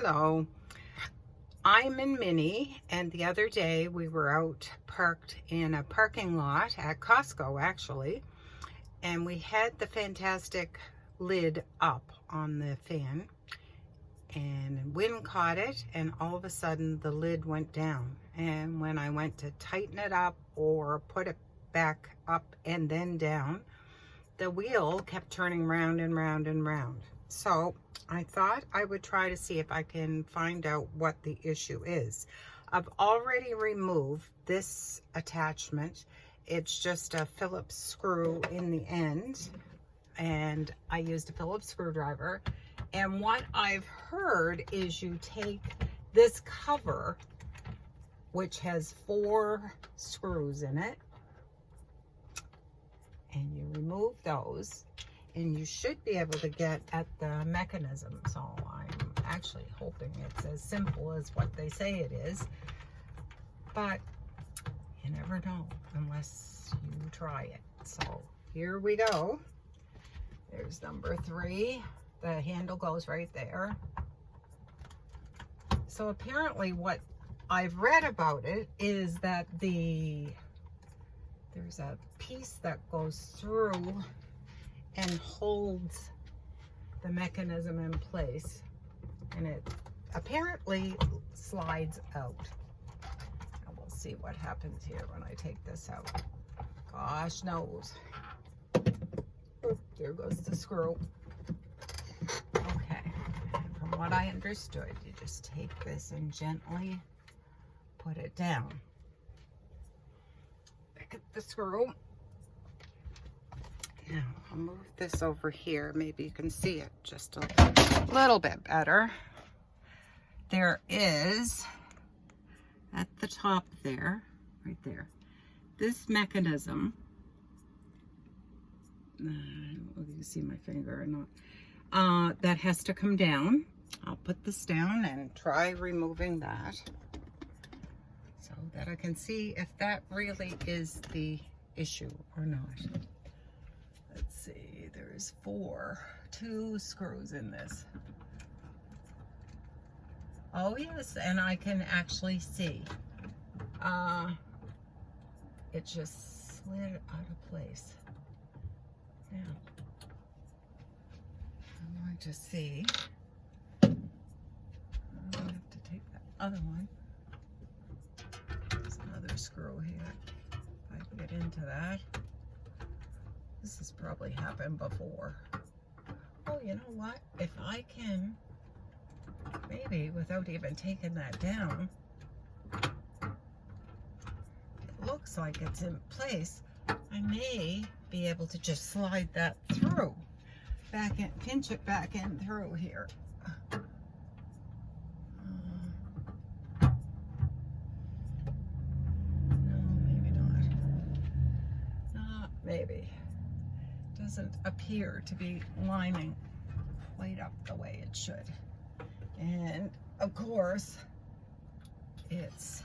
Hello, I'm in Minnie, and the other day we were out parked in a parking lot at Costco actually, and we had the fantastic lid up on the fan, and wind caught it, and all of a sudden the lid went down. And when I went to tighten it up or put it back up and then down, the wheel kept turning round and round and round. So I thought I would try to see if I can find out what the issue is. I've already removed this attachment. It's just a Phillips screw in the end, and I used a Phillips screwdriver. And what I've heard is you take this cover, which has 4 screws in it, and you remove those, and you should be able to get at the mechanism. So I'm actually hoping it's as simple as what they say it is, but you never know unless you try it. So here we go. There's number 3. The handle goes right there. So apparently what I've read about it is that there's a piece that goes through and holds the mechanism in place, and it apparently slides out. And we'll see what happens here when I take this out. Gosh knows. Oop, there goes the screw. Okay, from what I understood, you just take this and gently put it down. Pick up the screw. Now, I'll move this over here. Maybe you can see it just a little bit better. There is, at the top there, right there, this mechanism. I don't know if you can see my finger or not. That has to come down. I'll put this down and try removing that so that I can see if that really is the issue or not. Let's see, there's 2 screws in this. Oh yes, and I can actually see. It just slid out of place. Now, I'm going to see. I'm going to have to take that other one. There's another screw here. If I can get into that. This has probably happened before. Oh, you know what? If I can, maybe without even taking that down, it looks like it's in place. I may be able to just slide that through. Back in, pinch it back in through here. No, maybe not. Not maybe. Doesn't appear to be lining quite up the way it should. And of course, it's,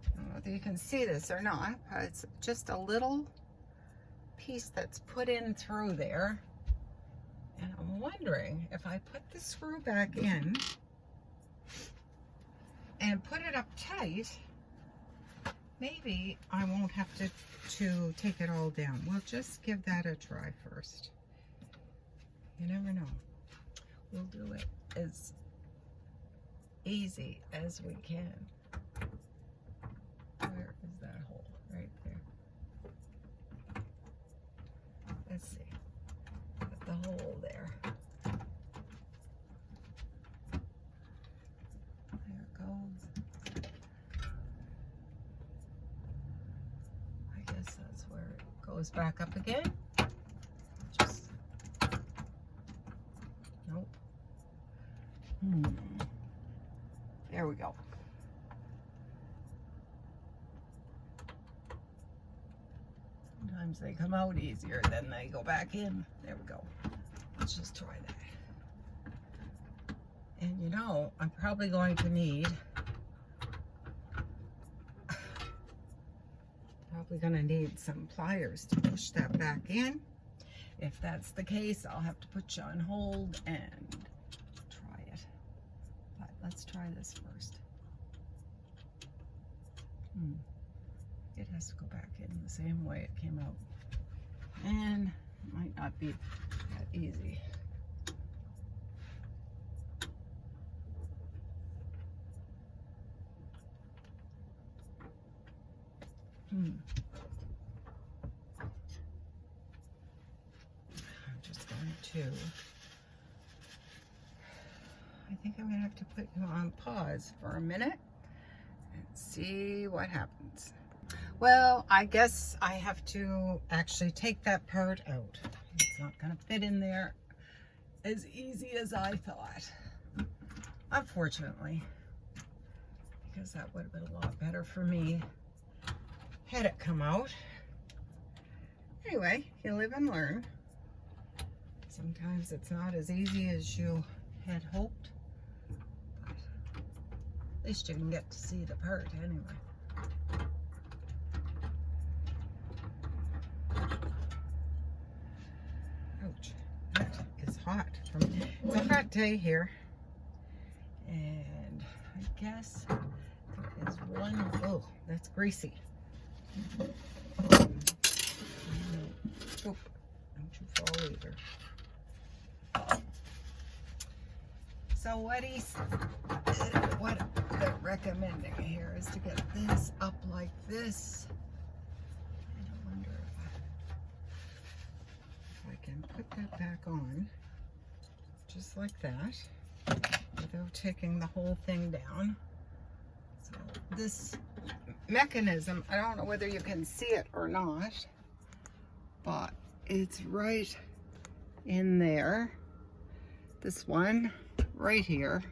I don't know if you can see this or not, but it's just a little piece that's put in through there. And I'm wondering if I put the screw back in and put it up tight, maybe I won't have to take it all down. We'll just give that a try first. You never know. We'll do it as easy as we can. Where is that hole? Right there. Let's see. Put the hole there. There it goes. I guess that's where it goes back up again. Just, nope. There we go. Sometimes they come out easier than they go back in. There we go. Let's just try that. And you know, I'm probably going to need some pliers to push that back in. If that's the case, I'll have to put you on hold and try it. try this first. It has to go back in the same way it came out. And it might not be that easy. I'm just going to, I think I'm going to have to put you on pause for a minute and see what happens. Well, I guess I have to actually take that part out. It's not going to fit in there as easy as I thought, unfortunately, because that would have been a lot better for me had it come out. Anyway, you live and learn. Sometimes it's not as easy as you had hoped, but at least you can get to see the part anyway. Ouch, that is hot. It's a hot day here, and I guess there is one, oh, that's greasy. Oh, don't you fall either. So what they're recommending here is to get this up like this. And I wonder if I can put that back on just like that without taking the whole thing down. So this mechanism, I don't know whether you can see it or not, but it's right in there. This one right here.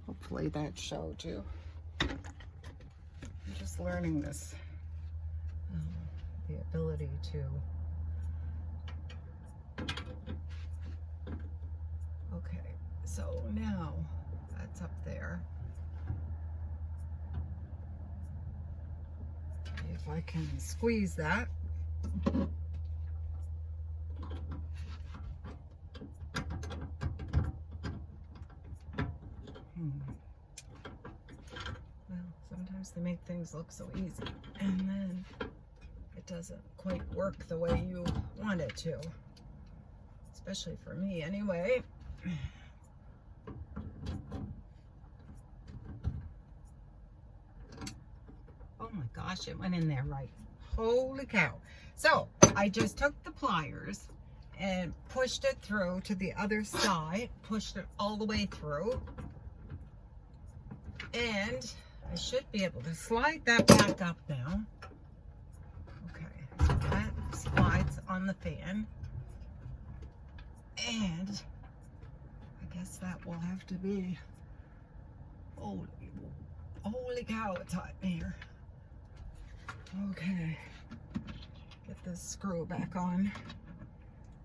Hopefully that showed you. I'm just learning this, the ability to, okay, so now that's up there. If I can squeeze that. Well, sometimes they make things look so easy, and then it doesn't quite work the way you want it to. Especially for me, anyway. Oh my gosh, it went in there right. Holy cow. So I just took the pliers and pushed it through to the other side, pushed it all the way through, and I should be able to slide that back up now. Okay, so that slides on the fan, and I guess that will have to be, holy cow, it's hot in here. Okay, get this screw back on.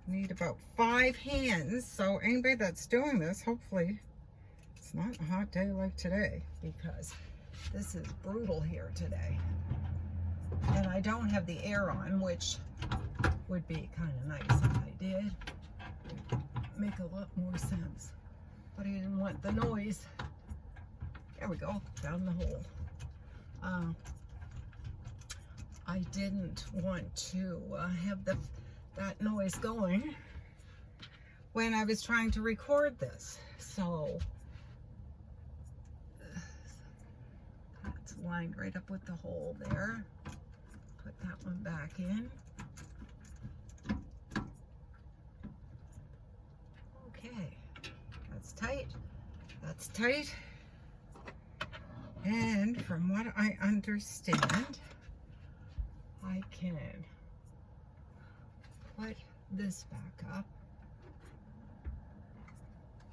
Need about 5 hands, so anybody that's doing this, hopefully it's not a hot day like today, because this is brutal here today. And I don't have the air on, which would be kind of nice if I did. It'd make a lot more sense. But I didn't want the noise. There we go, down the hole. I didn't want to have that noise going when I was trying to record this. So that's lined right up with the hole there. Put that one back in. Okay, that's tight. That's tight. And from what I understand, I can put this back up.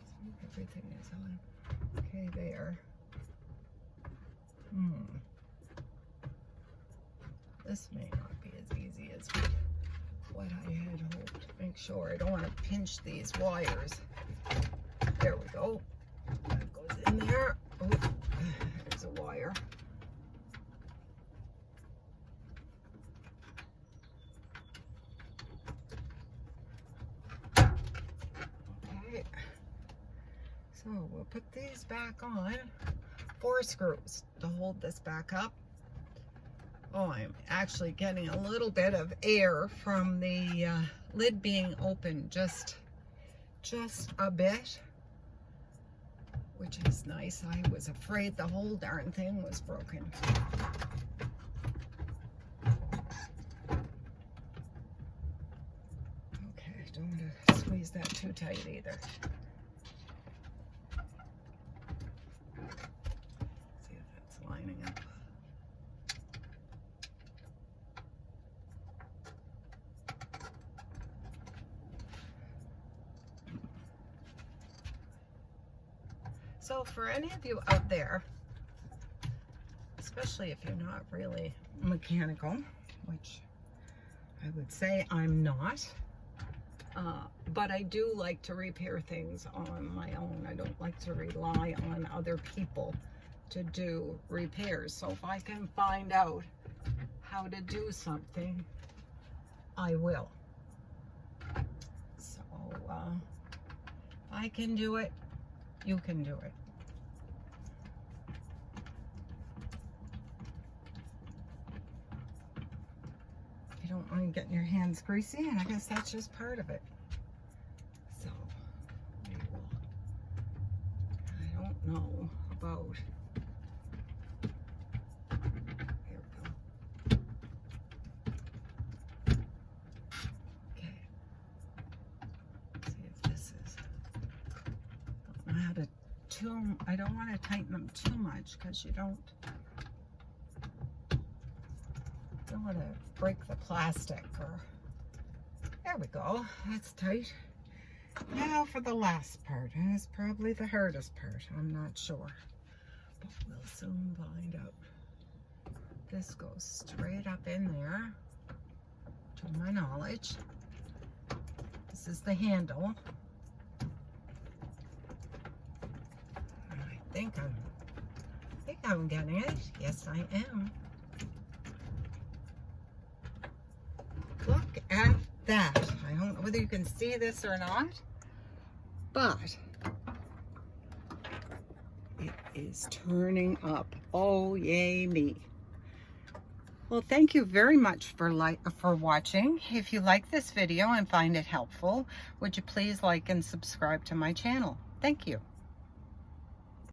See if everything is on. Okay, there. This may not be as easy as what I had hoped. Make sure I don't want to pinch these wires. There we go. That goes in there. Oh, there's a wire. So we'll put these back on. 4 screws to hold this back up. Oh, I'm actually getting a little bit of air from the lid being open just a bit, which is nice. I was afraid the whole darn thing was broken. Okay, don't want to squeeze that too tight either. See if that's lining up. So for any of you out there, especially if you're not really mechanical, which I would say I'm not, but I do like to repair things on my own. I don't like to rely on other people to do repairs. So if I can find out how to do something, I will. So if I can do it, you can do it. You don't mind getting your hands greasy, and I guess that's just part of it. So we will, I don't know about, here we go. Okay, see if this is, I don't know how to I don't want to tighten them too much because you don't want to break the plastic. Or there we go, that's tight. Now for the last part, and it's probably the hardest part, I'm not sure, but we'll soon find out. This goes straight up in there, to my knowledge. This is the handle. I think I'm getting it. Yes, I am. Look at that. I don't know whether you can see this or not, but it is turning up. Oh, yay me. Well, thank you very much for watching. If you like this video and find it helpful, would you please like and subscribe to my channel? Thank you.